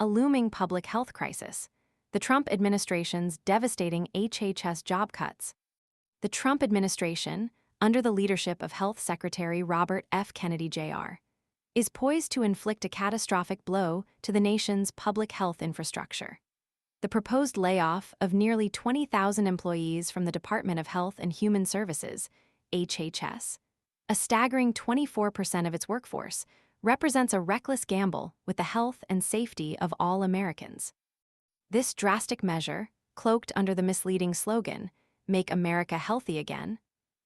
a looming public health crisis, the Trump administration's devastating HHS job cuts. The Trump administration, under the leadership of Health Secretary Robert F. Kennedy Jr., is poised to inflict a catastrophic blow to the nation's public health infrastructure. The proposed layoff of nearly 20,000 employees from the Department of Health and Human Services, HHS, a staggering 24% of its workforce, represents a reckless gamble with the health and safety of all Americans. This drastic measure, cloaked under the misleading slogan, "Make America Healthy Again,"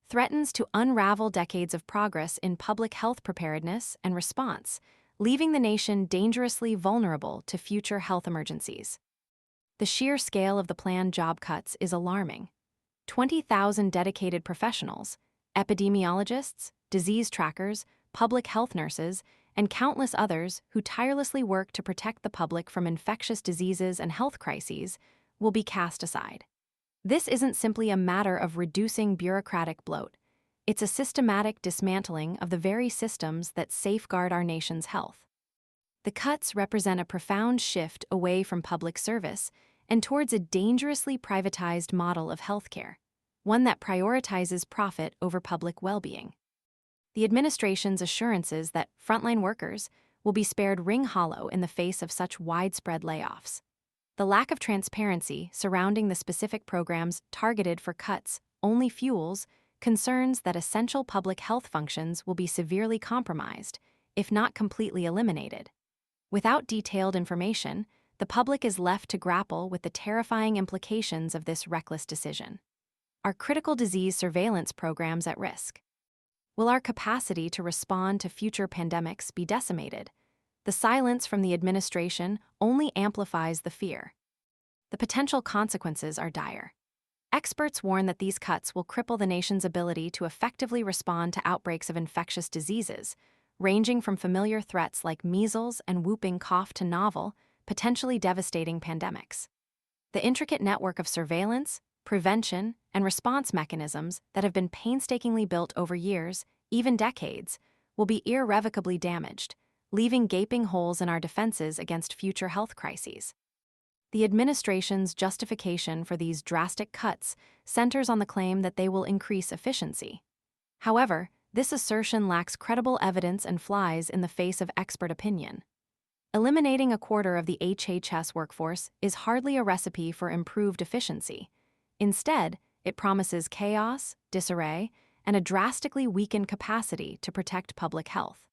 threatens to unravel decades of progress in public health preparedness and response, leaving the nation dangerously vulnerable to future health emergencies. The sheer scale of the planned job cuts is alarming. 20,000 dedicated professionals, epidemiologists, disease trackers, public health nurses, and countless others who tirelessly work to protect the public from infectious diseases and health crises, will be cast aside. This isn't simply a matter of reducing bureaucratic bloat. It's a systematic dismantling of the very systems that safeguard our nation's health. The cuts represent a profound shift away from public service and towards a dangerously privatized model of healthcare, one that prioritizes profit over public well-being. The administration's assurances that frontline workers will be spared ring hollow in the face of such widespread layoffs. The lack of transparency surrounding the specific programs targeted for cuts only fuels concerns that essential public health functions will be severely compromised, if not completely eliminated. Without detailed information, the public is left to grapple with the terrifying implications of this reckless decision. Are critical disease surveillance programs at risk? Will our capacity to respond to future pandemics be decimated? The silence from the administration only amplifies the fear. The potential consequences are dire. Experts warn that these cuts will cripple the nation's ability to effectively respond to outbreaks of infectious diseases, ranging from familiar threats like measles and whooping cough to novel, potentially devastating pandemics. The intricate network of surveillance, prevention, and response mechanisms that have been painstakingly built over years, even decades, will be irrevocably damaged, leaving gaping holes in our defenses against future health crises. The administration's justification for these drastic cuts centers on the claim that they will increase efficiency. However, this assertion lacks credible evidence and flies in the face of expert opinion. Eliminating a quarter of the HHS workforce is hardly a recipe for improved efficiency. Instead, it promises chaos, disarray, and a drastically weakened capacity to protect public health.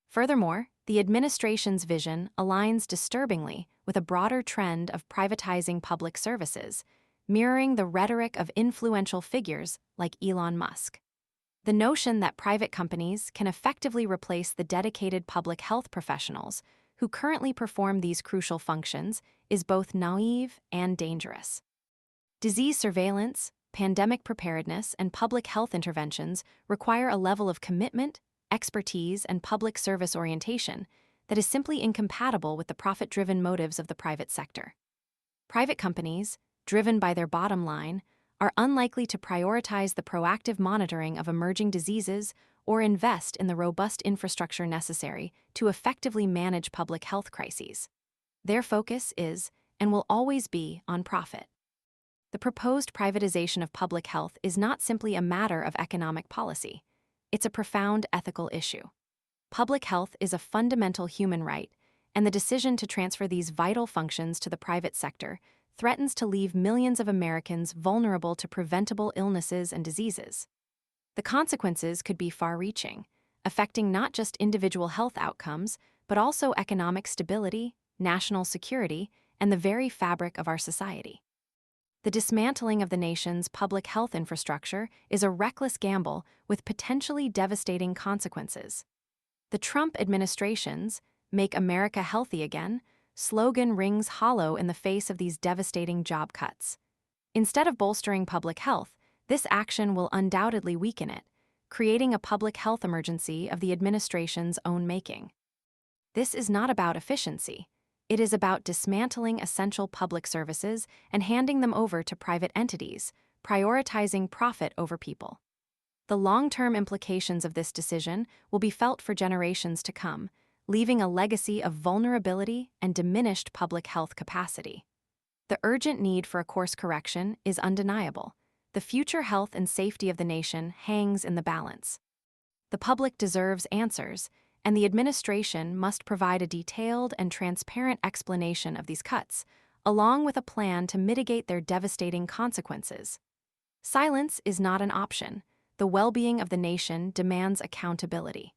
Furthermore, the administration's vision aligns disturbingly with a broader trend of privatizing public services, mirroring the rhetoric of influential figures like Elon Musk. The notion that private companies can effectively replace the dedicated public health professionals who currently perform these crucial functions is both naive and dangerous. Disease surveillance, pandemic preparedness, and public health interventions require a level of commitment, expertise, and public service orientation that is simply incompatible with the profit-driven motives of the private sector. Private companies, driven by their bottom line, are unlikely to prioritize the proactive monitoring of emerging diseases or invest in the robust infrastructure necessary to effectively manage public health crises. Their focus is, and will always be, on profit. The proposed privatization of public health is not simply a matter of economic policy. It's a profound ethical issue. Public health is a fundamental human right, and the decision to transfer these vital functions to the private sector threatens to leave millions of Americans vulnerable to preventable illnesses and diseases. The consequences could be far-reaching, affecting not just individual health outcomes, but also economic stability, national security, and the very fabric of our society. The dismantling of the nation's public health infrastructure is a reckless gamble with potentially devastating consequences. The Trump administration's "Make America Healthy Again" slogan rings hollow in the face of these devastating job cuts. Instead of bolstering public health, this action will undoubtedly weaken it, creating a public health emergency of the administration's own making. This is not about efficiency. It is about dismantling essential public services and handing them over to private entities, prioritizing profit over people. The long-term implications of this decision will be felt for generations to come, leaving a legacy of vulnerability and diminished public health capacity. The urgent need for a course correction is undeniable. The future health and safety of the nation hangs in the balance. The public deserves answers, and the administration must provide a detailed and transparent explanation of these cuts, along with a plan to mitigate their devastating consequences. Silence is not an option. The well-being of the nation demands accountability.